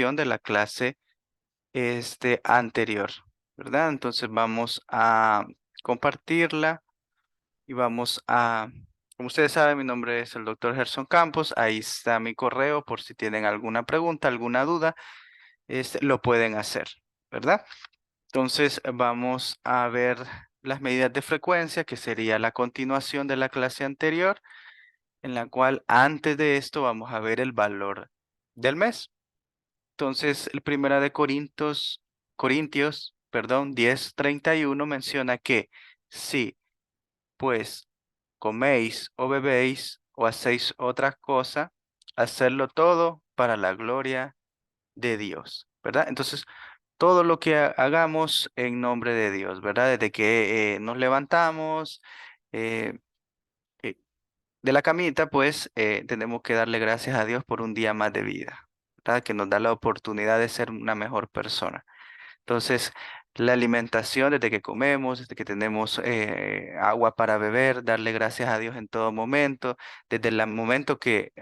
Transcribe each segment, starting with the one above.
de la clase anterior, ¿verdad? Entonces vamos a compartirla y como ustedes saben, mi nombre es el doctor Gerson Campos. Ahí está mi correo por si tienen alguna pregunta, alguna duda, lo pueden hacer, ¿verdad? Entonces vamos a ver las medidas de frecuencia, que sería la continuación de la clase anterior, en la cual antes de esto vamos a ver el valor del mes. Entonces, el primera de Corintios, perdón, 10:31 menciona que si pues coméis o bebéis o hacéis otra cosa, hacerlo todo para la gloria de Dios, ¿verdad? Entonces, todo lo que hagamos en nombre de Dios, ¿verdad? Desde que nos levantamos eh, eh, de la camita, pues tenemos que darle gracias a Dios por un día más de vida, ¿verdad? Que nos da la oportunidad de ser una mejor persona. Entonces, la alimentación desde que comemos, desde que tenemos agua para beber, darle gracias a Dios en todo momento, desde el momento que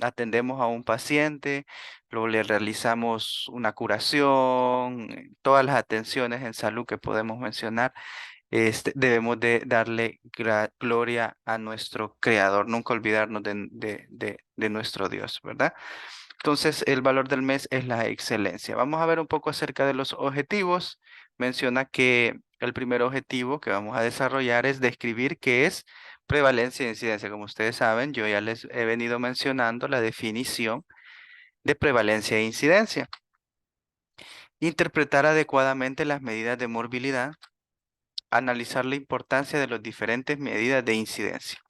atendemos a un paciente, luego le realizamos una curación, todas las atenciones en salud que podemos mencionar, debemos de darle gloria a nuestro Creador, nunca olvidarnos de nuestro Dios, ¿verdad? Entonces, el valor del mes es la excelencia. Vamos a ver un poco acerca de los objetivos. Menciona que el primer objetivo que vamos a desarrollar es describir qué es prevalencia e incidencia. Como ustedes saben, yo ya les he venido mencionando la definición de prevalencia e incidencia. Interpretar adecuadamente las medidas de morbilidad, analizar la importancia de las diferentes medidas de incidencia.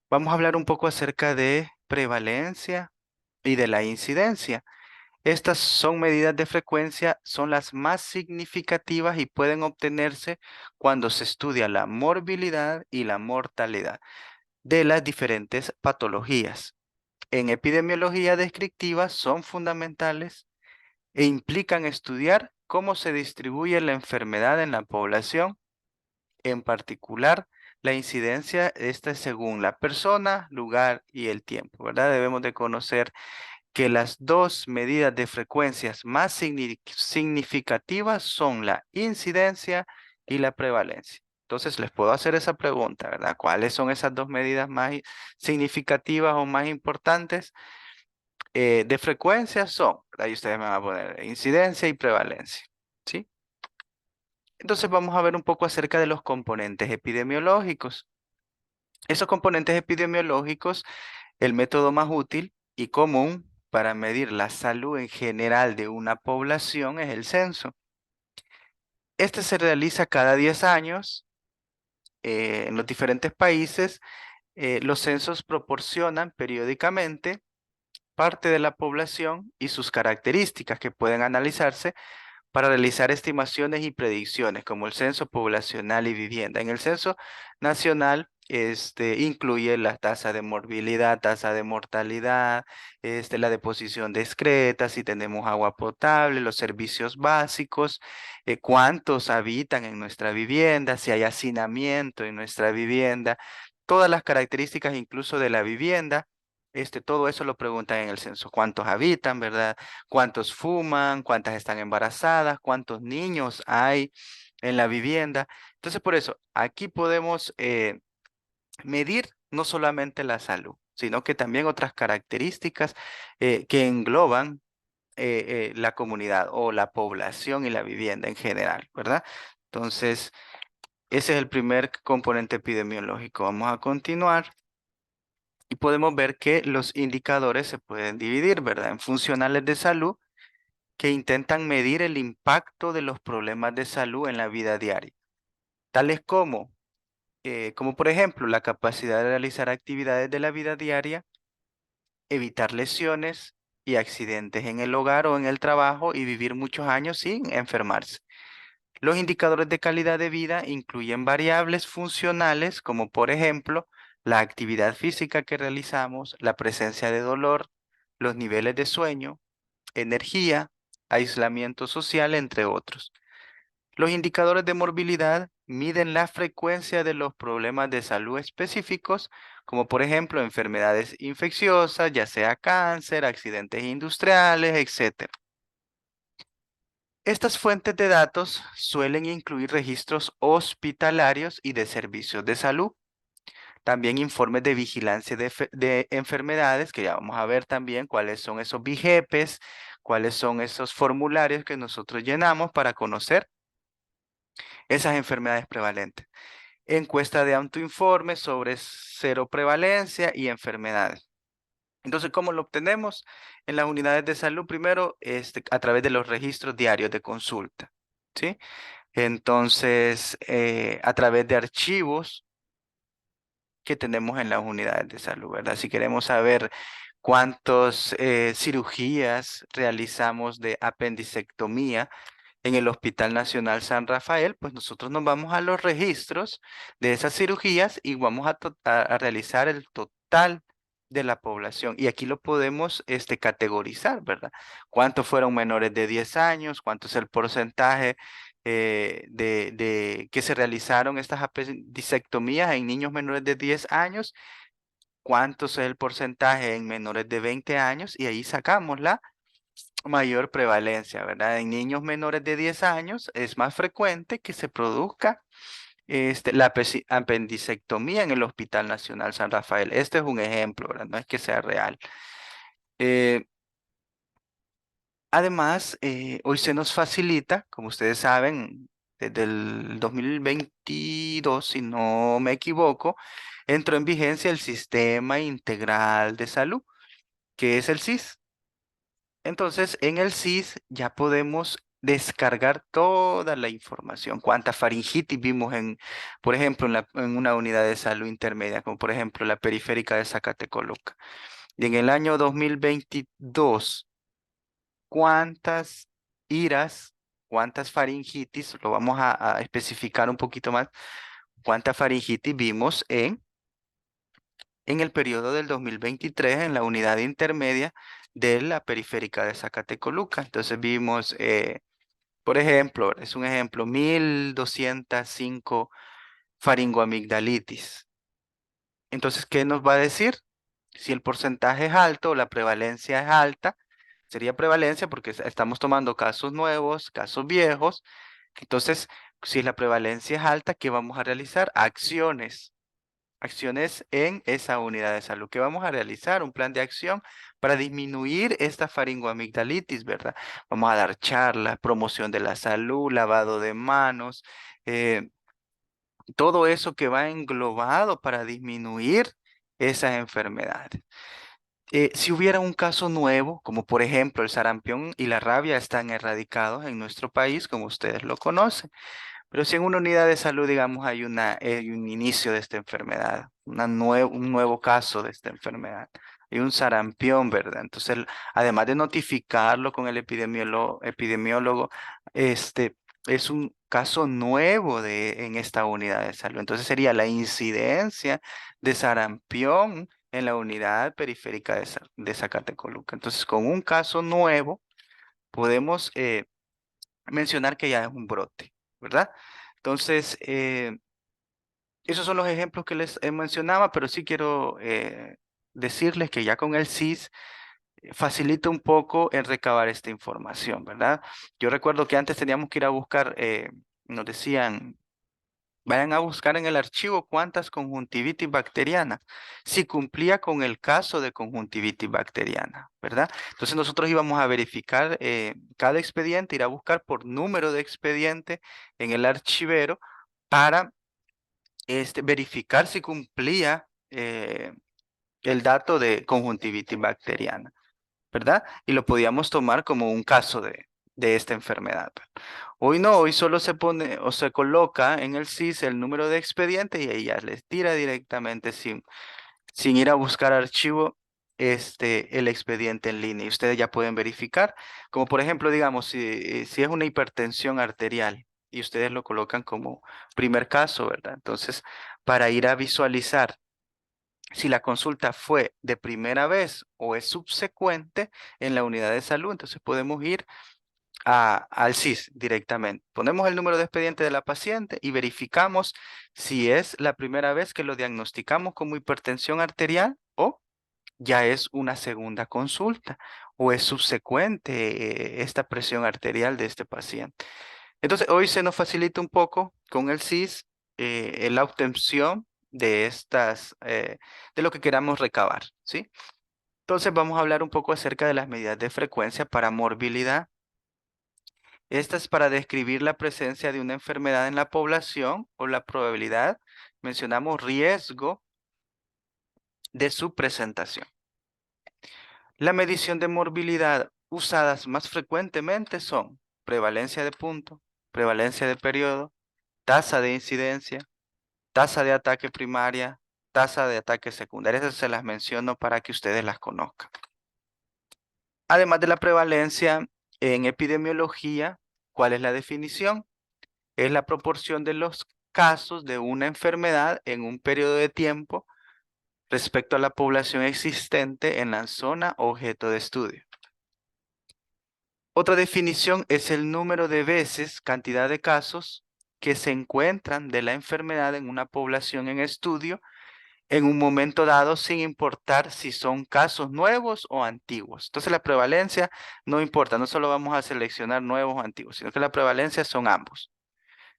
Vamos a hablar un poco acerca de prevalencia y de la incidencia. Estas son medidas de frecuencia, son las más significativas y pueden obtenerse cuando se estudia la morbilidad y la mortalidad de las diferentes patologías. En epidemiología descriptiva son fundamentales e implican estudiar cómo se distribuye la enfermedad en la población, en particular la incidencia, esta es según la persona, lugar y el tiempo, ¿verdad? Debemos de conocer que las dos medidas de frecuencias más significativas son la incidencia y la prevalencia. Entonces les puedo hacer esa pregunta, ¿verdad? ¿Cuáles son esas dos medidas más significativas o más importantes? De frecuencia son, ¿verdad? Y ustedes me van a poner incidencia y prevalencia, ¿sí? Entonces vamos a ver un poco acerca de los componentes epidemiológicos. Esos componentes epidemiológicos, el método más útil y común para medir la salud en general de una población es el censo. Este se realiza cada 10 años en los diferentes países. Los censos proporcionan periódicamente parte de la población y sus características que pueden analizarse para realizar estimaciones y predicciones, como el censo poblacional y vivienda. En el censo nacional, incluye la tasa de morbilidad, tasa de mortalidad, la deposición discreta, si tenemos agua potable, los servicios básicos, cuántos habitan en nuestra vivienda, si hay hacinamiento en nuestra vivienda, todas las características incluso de la vivienda. Todo eso lo preguntan en el censo. ¿Cuántos habitan, verdad? ¿Cuántos fuman? ¿Cuántas están embarazadas? ¿Cuántos niños hay en la vivienda? Entonces, por eso, aquí podemos medir no solamente la salud, sino que también otras características que engloban la comunidad o la población y la vivienda en general, ¿verdad? Entonces, ese es el primer componente epidemiológico. Vamos a continuar. Y podemos ver que los indicadores se pueden dividir, ¿verdad? En funcionales de salud que intentan medir el impacto de los problemas de salud en la vida diaria, tales como por ejemplo la capacidad de realizar actividades de la vida diaria, evitar lesiones y accidentes en el hogar o en el trabajo y vivir muchos años sin enfermarse. Los indicadores de calidad de vida incluyen variables funcionales como por ejemplo la actividad física que realizamos, la presencia de dolor, los niveles de sueño, energía, aislamiento social, entre otros. Los indicadores de morbilidad miden la frecuencia de los problemas de salud específicos, como por ejemplo enfermedades infecciosas, ya sea cáncer, accidentes industriales, etc. Estas fuentes de datos suelen incluir registros hospitalarios y de servicios de salud, también informes de vigilancia de enfermedades, que ya vamos a ver también cuáles son esos VIGEPES, cuáles son esos formularios que nosotros llenamos para conocer esas enfermedades prevalentes. Encuesta de autoinforme sobre cero prevalencia y enfermedades. Entonces, ¿cómo lo obtenemos? En las unidades de salud, primero, a través de los registros diarios de consulta, ¿sí? Entonces, a través de archivos que tenemos en las unidades de salud, ¿verdad? Si queremos saber cuántas cirugías realizamos de apendicectomía en el Hospital Nacional San Rafael, pues nosotros nos vamos a los registros de esas cirugías y vamos a realizar el total de la población. Y aquí lo podemos categorizar, ¿verdad? ¿Cuántos fueron menores de 10 años? ¿Cuánto es el porcentaje de que se realizaron estas apendicectomías en niños menores de 10 años? ¿Cuánto es el porcentaje en menores de 20 años? Y ahí sacamos la mayor prevalencia, ¿verdad? En niños menores de 10 años es más frecuente que se produzca la apendicectomía en el Hospital Nacional San Rafael. Este es un ejemplo, ¿verdad? No es que sea real. Eh, Además, hoy se nos facilita, como ustedes saben, desde el 2022, si no me equivoco, entró en vigencia el Sistema Integral de Salud, que es el SIS. Entonces, en el SIS ya podemos descargar toda la información. Cuánta faringitis vimos por ejemplo, en una unidad de salud intermedia, como por ejemplo la periférica de Zacatecoluca. Y en el año 2022, cuántas iras, cuántas faringitis, lo vamos a especificar un poquito más, cuánta faringitis vimos en el periodo del 2023 en la unidad intermedia de la periférica de Zacatecoluca. Entonces vimos, por ejemplo, es un ejemplo, 1205 faringoamigdalitis. Entonces, ¿qué nos va a decir? Si el porcentaje es alto o la prevalencia es alta, sería prevalencia porque estamos tomando casos nuevos, casos viejos. Entonces, si la prevalencia es alta, ¿qué vamos a realizar? Acciones en esa unidad de salud. ¿Qué vamos a realizar? Un plan de acción para disminuir esta faringoamigdalitis, ¿verdad? Vamos a dar charlas, promoción de la salud, lavado de manos, eh, todo eso que va englobado para disminuir esas enfermedades. Si hubiera un caso nuevo, como por ejemplo el sarampión y la rabia están erradicados en nuestro país, como ustedes lo conocen, pero si en una unidad de salud, digamos, hay un inicio de esta enfermedad, un nuevo caso de esta enfermedad, hay un sarampión, ¿verdad? Entonces, además de notificarlo con el epidemiólogo, este es un caso nuevo en esta unidad de salud. Entonces, sería la incidencia de sarampión en la unidad periférica de Zacatecoluca. Entonces, con un caso nuevo, podemos mencionar que ya es un brote, ¿verdad? Entonces, esos son los ejemplos que les mencionaba, pero sí quiero decirles que ya con el SIS facilita un poco el recabar esta información, ¿verdad? Yo recuerdo que antes teníamos que ir a buscar, nos decían, vayan a buscar en el archivo cuántas conjuntivitis bacteriana, si cumplía con el caso de conjuntivitis bacteriana, ¿verdad? Entonces nosotros íbamos a verificar cada expediente, ir a buscar por número de expediente en el archivero para verificar si cumplía el dato de conjuntivitis bacteriana, ¿verdad? Y lo podíamos tomar como un caso de esta enfermedad. Hoy no, hoy solo se pone o se coloca en el SIS el número de expediente y ahí ya les tira directamente sin ir a buscar archivo el expediente en línea. Y ustedes ya pueden verificar, como por ejemplo, digamos, si es una hipertensión arterial y ustedes lo colocan como primer caso, ¿verdad? Entonces, para ir a visualizar si la consulta fue de primera vez o es subsecuente en la unidad de salud, entonces podemos ir al CIS directamente. Ponemos el número de expediente de la paciente y verificamos si es la primera vez que lo diagnosticamos como hipertensión arterial o ya es una segunda consulta o es subsecuente esta presión arterial de este paciente. Entonces, hoy se nos facilita un poco con el CIS la obtención de de lo que queramos recabar, ¿sí? Entonces, vamos a hablar un poco acerca de las medidas de frecuencia para morbilidad. Esta es para describir la presencia de una enfermedad en la población o la probabilidad, mencionamos riesgo de su presentación. La medición de morbilidad usadas más frecuentemente son prevalencia de punto, prevalencia de periodo, tasa de incidencia, tasa de ataque primaria, tasa de ataque secundaria. Esas se las menciono para que ustedes las conozcan. Además de la prevalencia en epidemiología, ¿cuál es la definición? Es la proporción de los casos de una enfermedad en un periodo de tiempo respecto a la población existente en la zona objeto de estudio. Otra definición es el número de veces, cantidad de casos que se encuentran de la enfermedad en una población en estudio en un momento dado, sin importar si son casos nuevos o antiguos. Entonces la prevalencia no importa, no solo vamos a seleccionar nuevos o antiguos, sino que la prevalencia son ambos.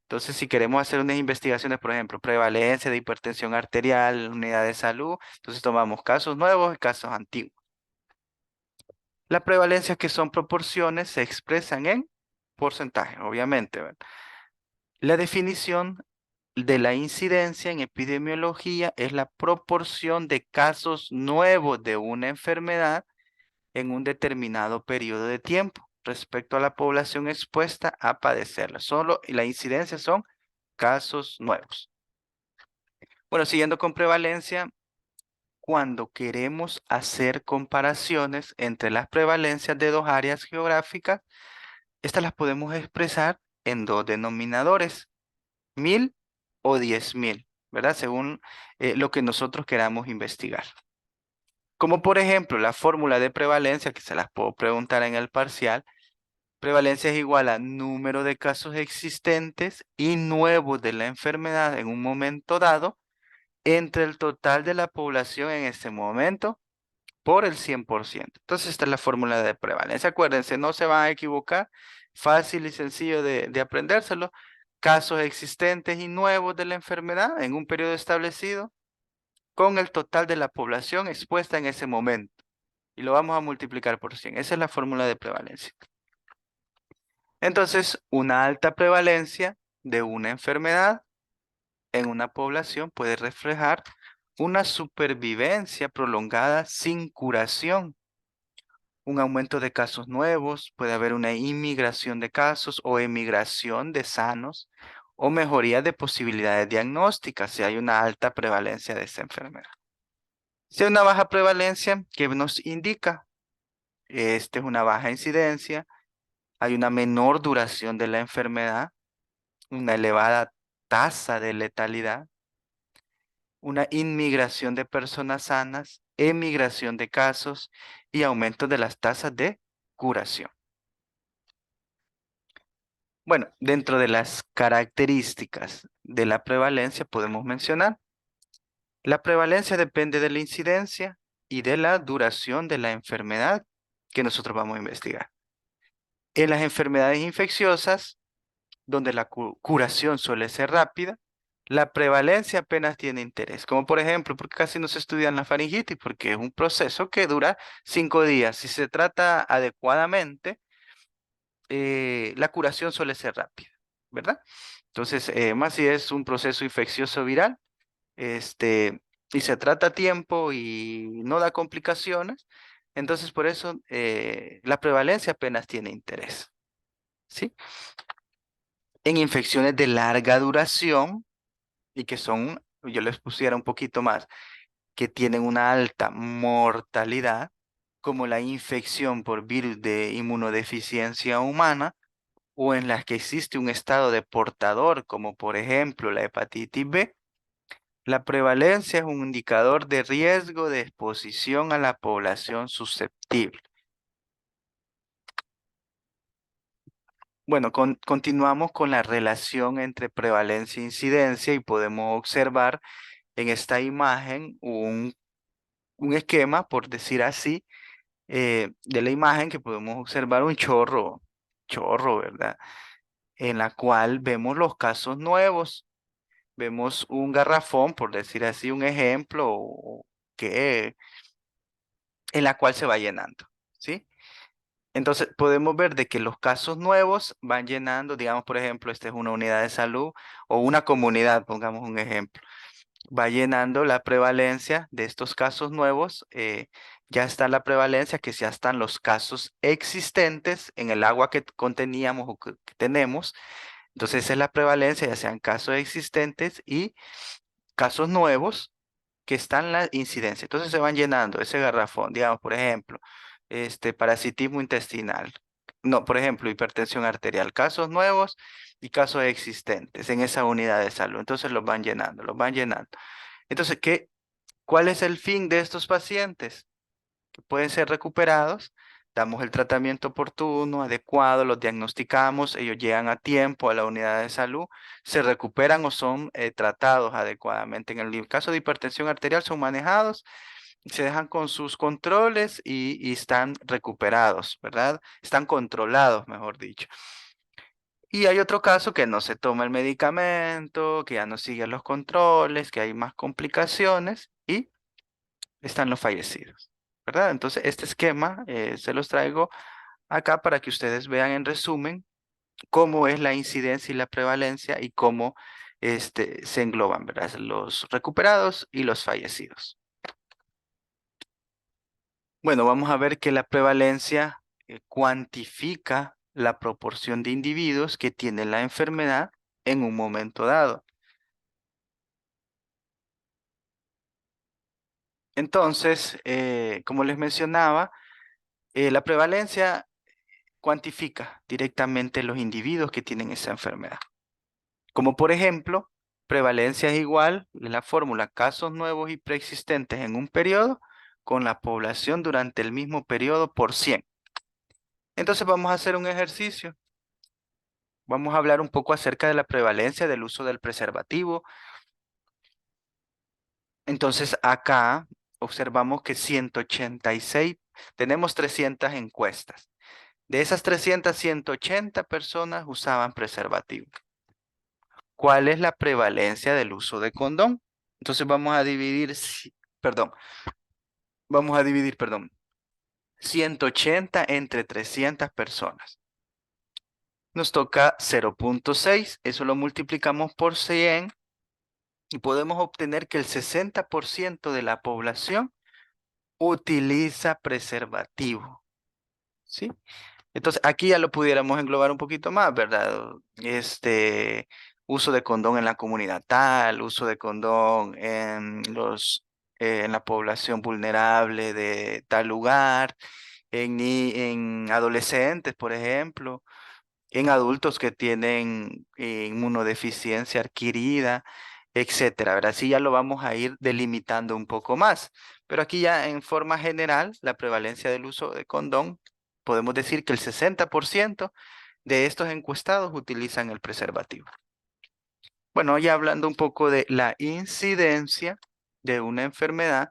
Entonces, si queremos hacer unas investigaciones, por ejemplo, prevalencia de hipertensión arterial, unidad de salud, entonces tomamos casos nuevos y casos antiguos. Las prevalencias que son proporciones se expresan en porcentaje, obviamente, ¿verdad? La definición de la incidencia en epidemiología es la proporción de casos nuevos de una enfermedad en un determinado periodo de tiempo respecto a la población expuesta a padecerla. Solo la incidencia son casos nuevos. Bueno, siguiendo con prevalencia, cuando queremos hacer comparaciones entre las prevalencias de dos áreas geográficas, estas las podemos expresar en dos denominadores, 1000 o 10.000, ¿verdad? Según lo que nosotros queramos investigar. Como por ejemplo la fórmula de prevalencia, que se las puedo preguntar en el parcial, prevalencia es igual a número de casos existentes y nuevos de la enfermedad en un momento dado entre el total de la población en ese momento por el 100%. Entonces esta es la fórmula de prevalencia. Acuérdense, no se van a equivocar. Fácil y sencillo de aprendérselo. Casos existentes y nuevos de la enfermedad en un periodo establecido con el total de la población expuesta en ese momento. Y lo vamos a multiplicar por 100. Esa es la fórmula de prevalencia. Entonces, una alta prevalencia de una enfermedad en una población puede reflejar una supervivencia prolongada sin curación, un aumento de casos nuevos, puede haber una inmigración de casos o emigración de sanos o mejoría de posibilidades diagnósticas si hay una alta prevalencia de esa enfermedad. Si hay una baja prevalencia, ¿qué nos indica? Este es una baja incidencia, hay una menor duración de la enfermedad, una elevada tasa de letalidad, una inmigración de personas sanas, emigración de casos y aumento de las tasas de curación. Bueno, dentro de las características de la prevalencia podemos mencionar, la prevalencia depende de la incidencia y de la duración de la enfermedad que nosotros vamos a investigar. En las enfermedades infecciosas, donde la curación suele ser rápida, la prevalencia apenas tiene interés. Como por ejemplo, porque casi no se estudia la faringitis, porque es un proceso que dura 5 días. Si se trata adecuadamente, la curación suele ser rápida, ¿verdad? Entonces, más si es un proceso infeccioso viral, este, y se trata a tiempo y no da complicaciones, entonces por eso la prevalencia apenas tiene interés, ¿sí? En infecciones de larga duración y que son, yo les pusiera un poquito más, que tienen una alta mortalidad, como la infección por virus de inmunodeficiencia humana, o en las que existe un estado de portador, como por ejemplo la hepatitis B, la prevalencia es un indicador de riesgo de exposición a la población susceptible. Bueno, continuamos con la relación entre prevalencia e incidencia y podemos observar en esta imagen un esquema, por decir así, de la imagen que podemos observar un chorro, ¿verdad? En la cual vemos los casos nuevos, vemos un garrafón, por decir así, un ejemplo, que, en la cual se va llenando, ¿sí? Entonces podemos ver de que los casos nuevos van llenando, digamos, por ejemplo, esta es una unidad de salud o una comunidad, pongamos un ejemplo, va llenando la prevalencia de estos casos nuevos. Ya está la prevalencia, que ya están los casos existentes en el agua que conteníamos o que tenemos. Entonces esa es la prevalencia, ya sean casos existentes y casos nuevos que están la incidencia. Entonces se van llenando ese garrafón, digamos, por ejemplo, parasitismo intestinal. No, por ejemplo, hipertensión arterial, casos nuevos y casos existentes en esa unidad de salud. Entonces los van llenando, los van llenando. Entonces, ¿cuál es el fin de estos pacientes? Que pueden ser recuperados, damos el tratamiento oportuno, adecuado, los diagnosticamos, ellos llegan a tiempo a la unidad de salud, se recuperan o son tratados adecuadamente. En el caso de hipertensión arterial son manejados, se dejan con sus controles y están recuperados, ¿verdad? Están controlados, mejor dicho. Y hay otro caso que no se toma el medicamento, que ya no sigue los controles, que hay más complicaciones y están los fallecidos, ¿verdad? Entonces, este esquema se los traigo acá para que ustedes vean en resumen cómo es la incidencia y la prevalencia y cómo se engloban, ¿verdad? Los recuperados y los fallecidos. Bueno, vamos a ver que la prevalencia cuantifica la proporción de individuos que tienen la enfermedad en un momento dado. Entonces, como les mencionaba, la prevalencia cuantifica directamente los individuos que tienen esa enfermedad. Como por ejemplo, prevalencia es igual a la fórmula casos nuevos y preexistentes en un periodo con la población durante el mismo periodo por 100. Entonces vamos a hacer un ejercicio. Vamos a hablar un poco acerca de la prevalencia del uso del preservativo. Entonces acá observamos que 186, tenemos 300 encuestas. De esas 300, 180 personas usaban preservativo. ¿Cuál es la prevalencia del uso de condón? Entonces vamos a dividir, perdón, perdón, 180 entre 300 personas. Nos toca 0.6, eso lo multiplicamos por 100 y podemos obtener que el 60% de la población utiliza preservativo, ¿sí? Entonces, aquí ya lo pudiéramos englobar un poquito más, ¿verdad? Uso de condón en la comunidad tal, uso de condón en la población vulnerable de tal lugar, en adolescentes, por ejemplo, en adultos que tienen inmunodeficiencia adquirida, etcétera, ¿verdad? Así ya lo vamos a ir delimitando un poco más. Pero aquí ya en forma general, la prevalencia del uso de condón, podemos decir que el 60% de estos encuestados utilizan el preservativo. Bueno, ya hablando un poco de la incidencia de una enfermedad,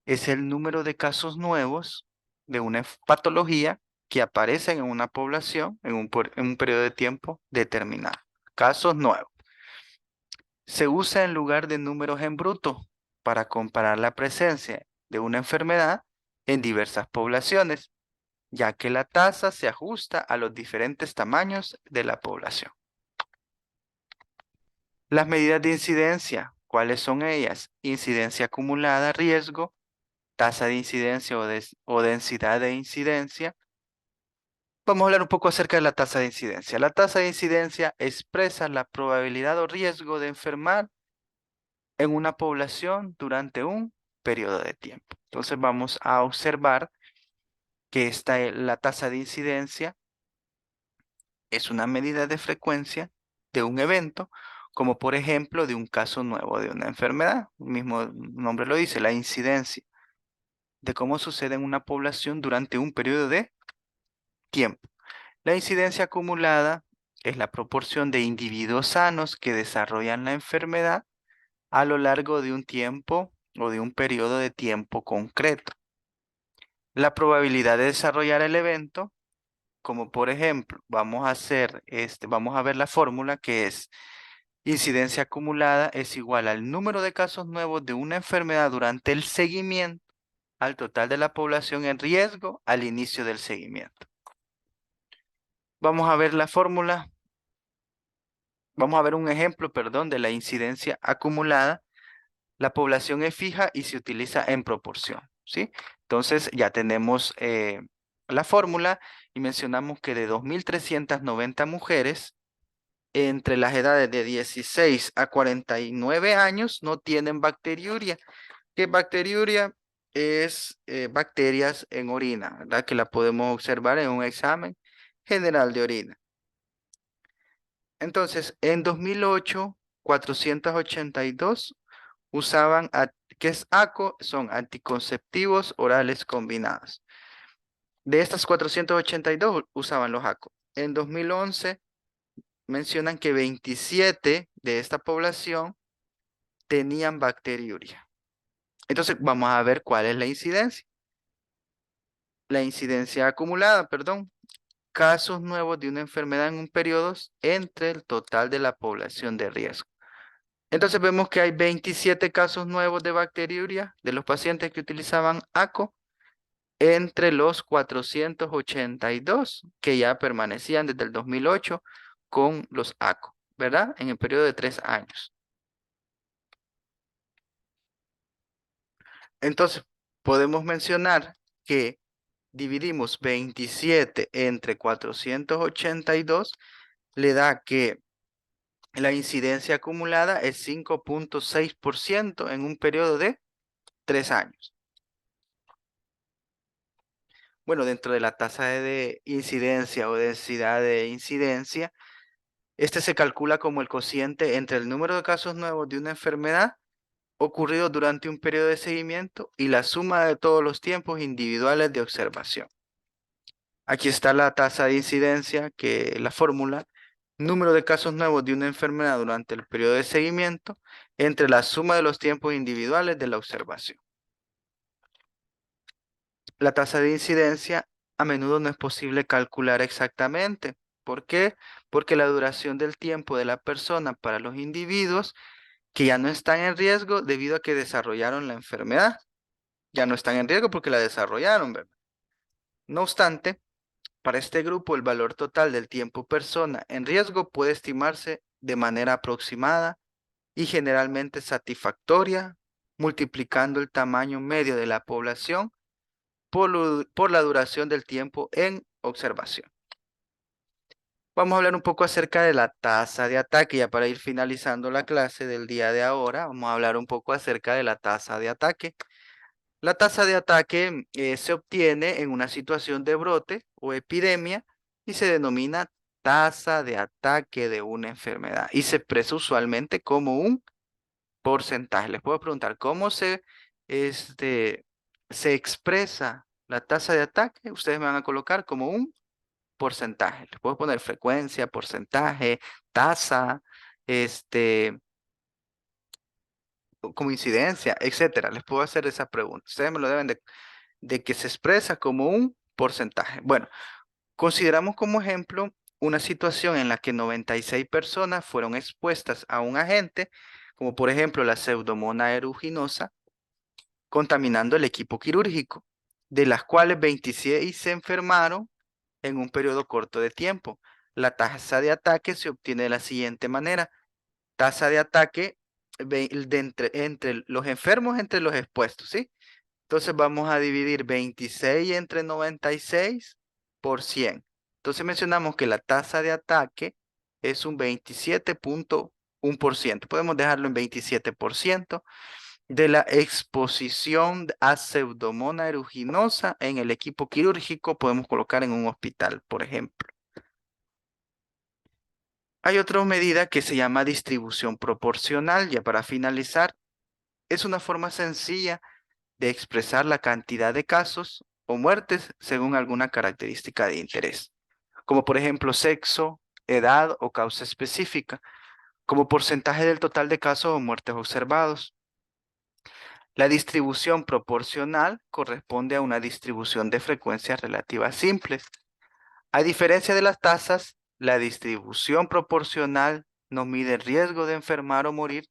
es el número de casos nuevos de una patología que aparecen en una población en un periodo de tiempo determinado. Casos nuevos. Se usa en lugar de números en bruto para comparar la presencia de una enfermedad en diversas poblaciones, ya que la tasa se ajusta a los diferentes tamaños de la población. Las medidas de incidencia, ¿cuáles son ellas? Incidencia acumulada, riesgo, tasa de incidencia o densidad de incidencia. Vamos a hablar un poco acerca de la tasa de incidencia. La tasa de incidencia expresa la probabilidad o riesgo de enfermar en una población durante un periodo de tiempo. Entonces vamos a observar que la tasa de incidencia es una medida de frecuencia de un evento, como por ejemplo de un caso nuevo de una enfermedad. El mismo nombre lo dice, la incidencia de cómo sucede en una población durante un periodo de tiempo. La incidencia acumulada es la proporción de individuos sanos que desarrollan la enfermedad a lo largo de un tiempo o de un periodo de tiempo concreto. La probabilidad de desarrollar el evento, como por ejemplo, vamos a ver la fórmula que es incidencia acumulada es igual al número de casos nuevos de una enfermedad durante el seguimiento al total de la población en riesgo al inicio del seguimiento. Vamos a ver la fórmula, vamos a ver un ejemplo, perdón, de la incidencia acumulada. La población es fija y se utiliza en proporción, ¿sí? Entonces ya tenemos la fórmula y mencionamos que de 2.390 mujeres entre las edades de 16 a 49 años no tienen bacteriuria. ¿Qué bacteriuria? Es bacterias en orina, ¿verdad? Que la podemos observar en un examen general de orina. Entonces, en 2008, 482 usaban, ¿qué es ACO? Son anticonceptivos orales combinados. De estas 482 usaban los ACO. En 2011 mencionan que 27 de esta población tenían bacteriuria. Entonces, vamos a ver cuál es la incidencia. La incidencia acumulada, perdón, casos nuevos de una enfermedad en un periodo entre el total de la población de riesgo. Entonces vemos que hay 27 casos nuevos de bacteriuria de los pacientes que utilizaban ACO entre los 482 que ya permanecían desde el 2008 con los ACO, ¿verdad? En el periodo de 3 años. Entonces, podemos mencionar que dividimos 27 entre 482, le da que la incidencia acumulada es 5.6% en un periodo de 3 años. Bueno, dentro de la tasa de incidencia o densidad de incidencia, este se calcula como el cociente entre el número de casos nuevos de una enfermedad ocurrido durante un periodo de seguimiento y la suma de todos los tiempos individuales de observación. Aquí está la tasa de incidencia, que la fórmula, número de casos nuevos de una enfermedad durante el periodo de seguimiento entre la suma de los tiempos individuales de la observación. La tasa de incidencia a menudo no es posible calcular exactamente. ¿Por qué? Porque la duración del tiempo de la persona para los individuos que ya no están en riesgo debido a que desarrollaron la enfermedad, ya no están en riesgo porque la desarrollaron, ¿verdad? No obstante, para este grupo el valor total del tiempo persona en riesgo puede estimarse de manera aproximada y generalmente satisfactoria, multiplicando el tamaño medio de la población por la duración del tiempo en observación. Vamos a hablar un poco acerca de la tasa de ataque, ya para ir finalizando la clase del día de ahora, vamos a hablar un poco acerca de la tasa de ataque. La tasa de ataque se obtiene en una situación de brote o epidemia y se denomina tasa de ataque de una enfermedad y se expresa usualmente como un porcentaje. Les puedo preguntar, ¿cómo este, se expresa la tasa de ataque? Ustedes me van a colocar como un porcentaje. Les puedo poner frecuencia, porcentaje, tasa, este, como incidencia, etcétera. Les puedo hacer esa pregunta. Ustedes me lo deben de que se expresa como un porcentaje. Bueno, consideramos como ejemplo una situación en la que 96 personas fueron expuestas a un agente, como por ejemplo la Pseudomonas aeruginosa, contaminando el equipo quirúrgico, de las cuales 26 se enfermaron en un periodo corto de tiempo. La tasa de ataque se obtiene de la siguiente manera. Tasa de ataque entre los enfermos entre los expuestos, ¿sí? Entonces vamos a dividir 26 entre 96 por 100. Entonces mencionamos que la tasa de ataque es un 27.1%. Podemos dejarlo en 27% de la exposición a Pseudomonas aeruginosa en el equipo quirúrgico. Podemos colocar en un hospital, por ejemplo. Hay otra medida que se llama distribución proporcional. Ya para finalizar, es una forma sencilla de expresar la cantidad de casos o muertes según alguna característica de interés. como por ejemplo sexo, edad o causa específica, como porcentaje del total de casos o muertes observados. La distribución proporcional corresponde a una distribución de frecuencias relativas simples. A diferencia de las tasas, la distribución proporcional no mide el riesgo de enfermar o morir,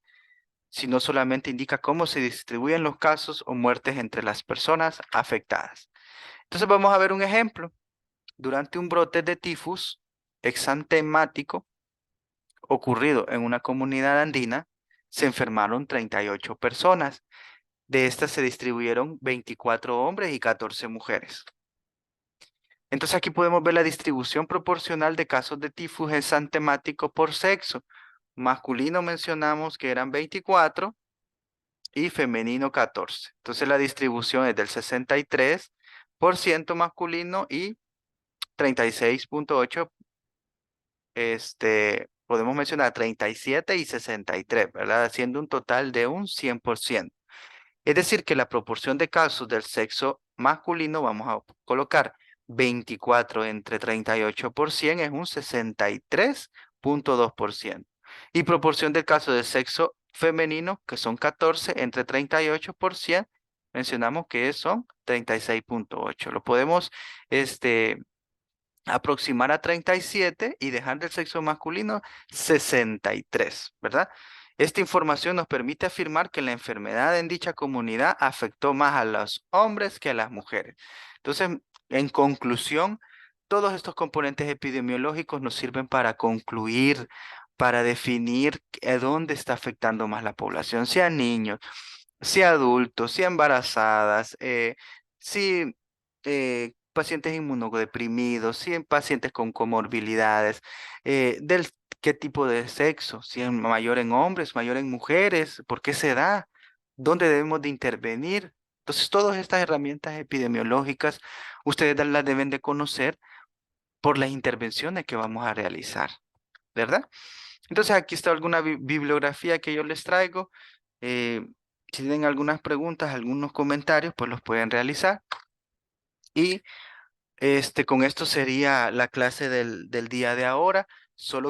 sino solamente indica cómo se distribuyen los casos o muertes entre las personas afectadas. Entonces vamos a ver un ejemplo. Durante un brote de tifus exantemático ocurrido en una comunidad andina, se enfermaron 38 personas. De estas se distribuyeron 24 hombres y 14 mujeres. Entonces aquí podemos ver la distribución proporcional de casos de tifus exantemático por sexo. Masculino mencionamos que eran 24 y femenino 14. Entonces la distribución es del 63% masculino y 36,8, podemos mencionar 37 y 63, ¿verdad? Haciendo un total de un 100%. Es decir, que la proporción de casos del sexo masculino, vamos a colocar 24 entre 38% es un 63,2%. Y proporción del caso del sexo femenino, que son 14 entre 38%, mencionamos que son 36,8. Lo podemos aproximar a 37 y dejar del sexo masculino 63, ¿verdad? Esta información nos permite afirmar que la enfermedad en dicha comunidad afectó más a los hombres que a las mujeres. Entonces, en conclusión, todos estos componentes epidemiológicos nos sirven para concluir, para definir dónde está afectando más la población, sean niños, si adultos, si embarazadas, si pacientes inmunodeprimidos, si en pacientes con comorbilidades, del qué tipo de sexo, si es mayor en hombres, mayor en mujeres, por qué se da, dónde debemos de intervenir. Entonces, todas estas herramientas epidemiológicas, ustedes las deben de conocer por las intervenciones que vamos a realizar, ¿verdad? Entonces aquí está alguna bibliografía que yo les traigo. Eh, si tienen algunas preguntas, algunos comentarios, pues los pueden realizar. Y con esto sería la clase del día de ahora. Solo